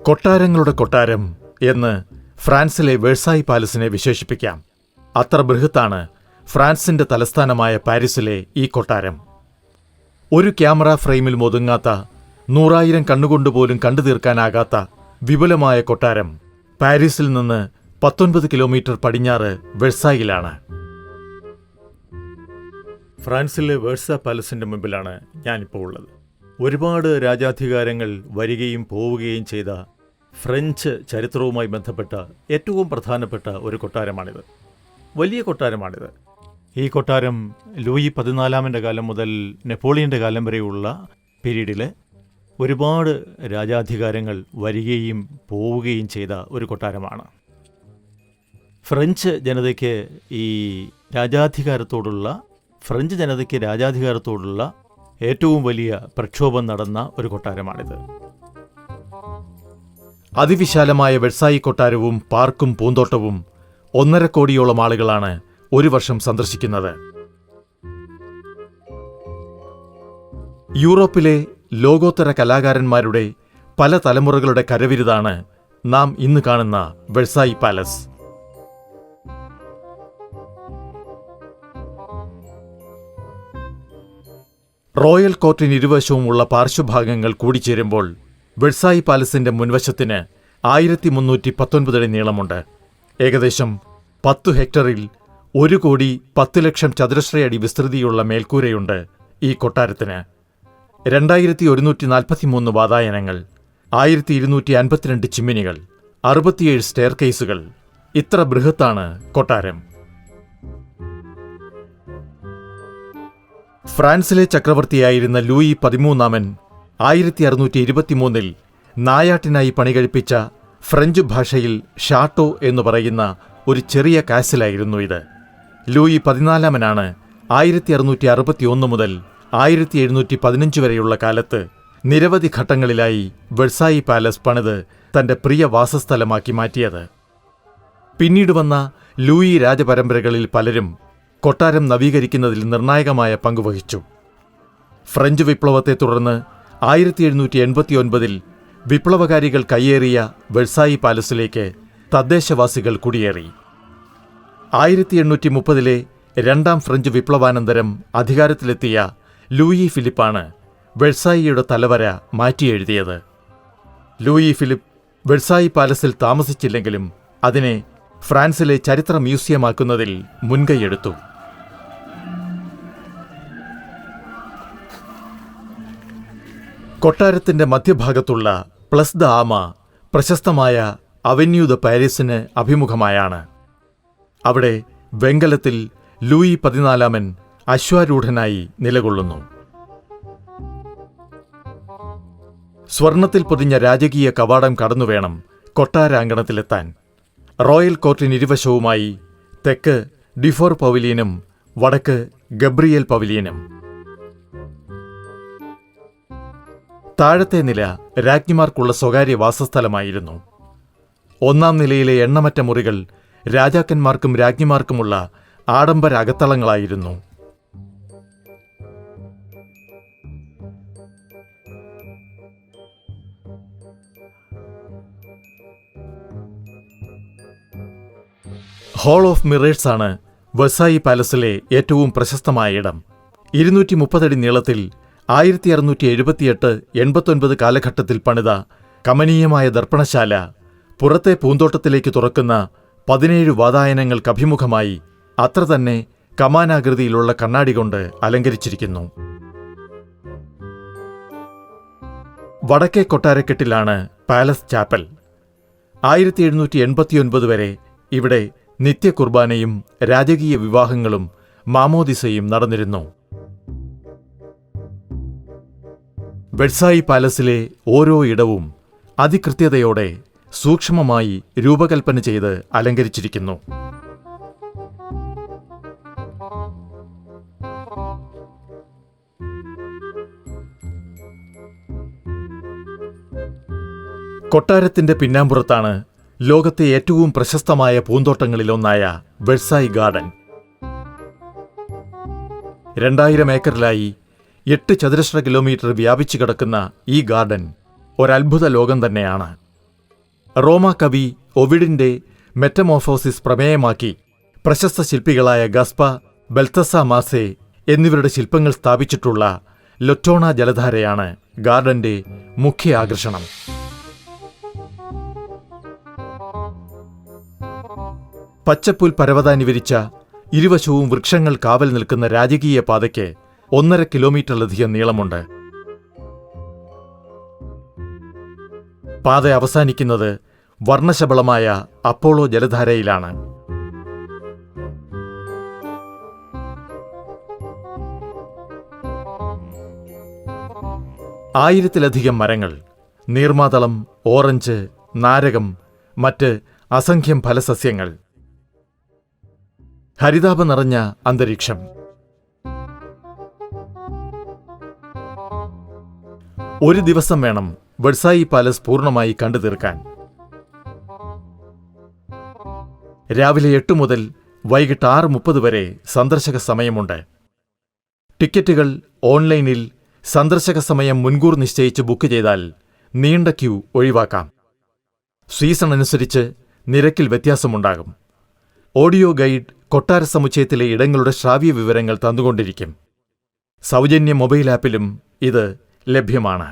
കൊട്ടാരങ്ങളുടെ കൊട്ടാരം എന്ന് ഫ്രാൻസിലെ വേഴ്സായി പാലസിനെ വിശേഷിപ്പിക്കാം. അത്ര ബൃഹത്താണ് ഫ്രാൻസിന്റെ തലസ്ഥാനമായ പാരീസിലെ ഈ കൊട്ടാരം. ഒരു ക്യാമറ ഫ്രെയിമിൽ ഒതുങ്ങാത്ത 100,000 കണ്ണുകൊണ്ടുപോലും കണ്ടു തീർക്കാനാകാത്ത വിപുലമായ കൊട്ടാരം പാരീസിൽ നിന്ന് 19 കിലോമീറ്റർ പടിഞ്ഞാറ് വെഴ്സായിലാണ്. ഫ്രാൻസിലെ വേഴ്സാ പാലസിന്റെ മുമ്പിലാണ് ഞാനിപ്പോൾ ഉള്ളത്. ഒരുപാട് രാജാധികാരങ്ങൾ വരികയും പോവുകയും ചെയ്ത ഫ്രഞ്ച് ചരിത്രവുമായി ബന്ധപ്പെട്ട ഏറ്റവും പ്രധാനപ്പെട്ട ഒരു കൊട്ടാരമാണിത്. വലിയ കൊട്ടാരമാണിത്. ഈ കൊട്ടാരം ലൂയി 14 കാലം മുതൽ നെപ്പോളിയൻ്റെ കാലം വരെയുള്ള പീരീഡിൽ ഒരുപാട് രാജാധികാരങ്ങൾ വരികയും പോവുകയും ചെയ്ത ഒരു കൊട്ടാരമാണ്. ഫ്രഞ്ച് ജനതയ്ക്ക് രാജാധികാരത്തോടുള്ള ഏറ്റവും വലിയ പ്രക്ഷോഭം നടന്ന ഒരു കൊട്ടാരമാണിത്. അതിവിശാലമായ വെഴ്സായി കൊട്ടാരവും പാർക്കും പൂന്തോട്ടവും 1.5 കോടിയോളം ആളുകളാണ് ഒരു വർഷം സന്ദർശിക്കുന്നത്. യൂറോപ്പിലെ ലോകോത്തര കലാകാരന്മാരുടെ പല തലമുറകളുടെ കരവിരുതാണ് നാം ഇന്ന് കാണുന്ന വെഴ്സായി പാലസ്. റോയൽ കോർട്ടിന് ഇരുവശവുമുള്ള പാർശ്വഭാഗങ്ങൾ കൂടിച്ചേരുമ്പോൾ വെഴ്സായി പാലസിന്റെ മുൻവശത്തിന് 1319 അടി നീളമുണ്ട്. ഏകദേശം 10 ഹെക്ടറിൽ 1,10,00,000 ചതുരശ്ര അടി വിസ്തൃതിയുള്ള മേൽക്കൂരയുണ്ട് ഈ കൊട്ടാരത്തിന്. 2143 വാതായനങ്ങൾ, 1252 ചിമ്മിനികൾ, 67 സ്റ്റെയർ കേസുകൾ. ഇത്ര ബൃഹത്താണ് കൊട്ടാരം. ഫ്രാൻസിലെ ചക്രവർത്തിയായിരുന്ന ലൂയി 13 1623 നായാട്ടിനായി പണികഴിപ്പിച്ച ഫ്രഞ്ച് ഭാഷയിൽ ഷാട്ടോ എന്ന് പറയുന്ന ഒരു ചെറിയ കാസിലായിരുന്നു ഇത്. ലൂയി 14 1661 മുതൽ 1715 വരെയുള്ള കാലത്ത് നിരവധി ഘട്ടങ്ങളിലായി വെഴ്സായി പാലസ് പണിത് തന്റെ പ്രിയ വാസസ്ഥലമാക്കി മാറ്റിയത്. പിന്നീട് വന്ന ലൂയി രാജപരമ്പരകളിൽ പലരും കൊട്ടാരം നവീകരിക്കുന്നതിൽ നിർണായകമായ പങ്കുവഹിച്ചു. ഫ്രഞ്ച് വിപ്ലവത്തെ തുടർന്ന് 1789 വിപ്ലവകാരികൾ കയ്യേറിയ വെഴ്സായി പാലസിലേക്ക് തദ്ദേശവാസികൾ കുടിയേറി. 1830 രണ്ടാം ഫ്രഞ്ച് വിപ്ലവാനന്തരം അധികാരത്തിലെത്തിയ ലൂയി ഫിലിപ്പാണ് വെഴ്സായിയുടെ തലവര മാറ്റിയെഴുതിയത്. ലൂയി ഫിലിപ്പ് വെഴ്സായി പാലസിൽ താമസിച്ചില്ലെങ്കിലും അതിനെ ഫ്രാൻസിലെ ചരിത്ര മ്യൂസിയമാക്കുന്നതിൽ മുൻകൈയെടുത്തു. കൊട്ടാരത്തിന്റെ മധ്യഭാഗത്തുള്ള പ്ലസ് ദ ആമ പ്രശസ്തമായ അവന്യൂ ദ പാരീസിന് അഭിമുഖമായാണ്. അവിടെ വെങ്കലത്തിൽ ലൂയി 14 അശ്വാരൂഢനായി നിലകൊള്ളുന്നു. സ്വർണത്തിൽ പൊതിഞ്ഞ രാജകീയ കവാടം കടന്നുവേണം കൊട്ടാരാങ്കണത്തിലെത്താൻ. റോയൽ കോർട്ടിന് ഇരുവശവുമായി തെക്ക് ഡിഫോർ പവലിയനും വടക്ക് ഗബ്രിയേൽ പവലിയനും. താഴത്തെ നില രാജ്ഞിമാർക്കുള്ള സ്വകാര്യ വാസസ്ഥലമായിരുന്നു. 1-ാം നിലയിലെ എണ്ണമറ്റ മുറികൾ രാജാക്കന്മാർക്കും രാജ്ഞിമാർക്കുമുള്ള ആഡംബര അകത്തളങ്ങളായിരുന്നു. ഹാൾ ഓഫ് മിറേഴ്സാണ് വെഴ്സായി പാലസിലെ ഏറ്റവും പ്രശസ്തമായ ഇടം. 230 അടി നീളത്തിൽ 1678-89 കാലഘട്ടത്തിൽ പണിത കമനീയമായ ദർപ്പണശാല പുറത്തെ പൂന്തോട്ടത്തിലേക്ക് തുറക്കുന്ന 17 വാതായനങ്ങൾക്കഭിമുഖമായി അത്ര തന്നെ കമാനാകൃതിയിലുള്ള കണ്ണാടി കൊണ്ട് അലങ്കരിച്ചിരിക്കുന്നു. വടക്കേ കൊട്ടാരക്കെട്ടിലാണ് പാലസ് ചാപ്പൽ. 1789 വരെ ഇവിടെ നിത്യകുർബാനയും രാജകീയ വിവാഹങ്ങളും മാമോദിസയും നടന്നിരുന്നു. വെഴ്സായി പാലസിലെ ഓരോ ഇടവും അതികൃത്യതയോടെ സൂക്ഷ്മമായി രൂപകൽപ്പന ചെയ്ത് അലങ്കരിച്ചിരിക്കുന്നു. കൊട്ടാരത്തിന്റെ പിന്നാമ്പുറത്താണ് ലോകത്തെ ഏറ്റവും പ്രശസ്തമായ പൂന്തോട്ടങ്ങളിലൊന്നായ വെഴ്സായി ഗാർഡൻ. 2000 ഏക്കറിലായി 8 ചതുരശ്ര കിലോമീറ്റർ വ്യാപിച്ചു കിടക്കുന്ന ഈ ഗാർഡൻ ഒരത്ഭുത ലോകം തന്നെയാണ്. റോമാ കവി ഒവിഡിന്റെ മെറ്റമോർഫോസിസ് പ്രമേയമാക്കി പ്രശസ്ത ശില്പികളായ ഗസ്പ, ബെൽത്തസ മാസെ എന്നിവരുടെ ശില്പങ്ങൾ സ്ഥാപിച്ചിട്ടുള്ള ലൊറ്റോണ ജലധാരയാണ് ഗാർഡന്റെ മുഖ്യ ആകർഷണം. പച്ചപ്പുൽ പരവതാനി വിരിച്ച ഇരുവശവും വൃക്ഷങ്ങൾ കാവൽ നിൽക്കുന്ന രാജകീയ പാതയ്ക്ക് 1.5 കിലോമീറ്ററിലധികം നീളമുണ്ട്. പാത അവസാനിക്കുന്നത് വർണ്ണശബളമായ അപ്പോളോ ജലധാരയിലാണ്. ആയിരത്തിലധികം മരങ്ങൾ, നീർമാതളം, ഓറഞ്ച്, നാരകം, മറ്റ് അസംഖ്യം ഫലസസ്യങ്ങൾ, ഹരിതാപം നിറഞ്ഞ അന്തരീക്ഷം. ഒരു ദിവസം വേണം വെർസായി പാലസ് പൂർണ്ണമായി കണ്ടു തീർക്കാൻ. രാവിലെ 8 മുതൽ വൈകിട്ട് 6:30 വരെ സന്ദർശക സമയമുണ്ട്. ടിക്കറ്റുകൾ ഓൺലൈനിൽ സന്ദർശക സമയം മുൻകൂർ നിശ്ചയിച്ച് ബുക്ക് ചെയ്താൽ നീണ്ട ക്യൂ ഒഴിവാക്കാം. സീസൺ അനുസരിച്ച് നിരക്കിൽ വ്യത്യാസമുണ്ടാകും. ഓഡിയോ ഗൈഡ് കൊട്ടാര സമുച്ചയത്തിലെ ഇടങ്ങളുടെ ശ്രാവ്യ വിവരങ്ങൾ തന്നുകൊണ്ടിരിക്കും. സൗജന്യ മൊബൈൽ ആപ്പിലും ഇത് ലഭ്യമാണ്.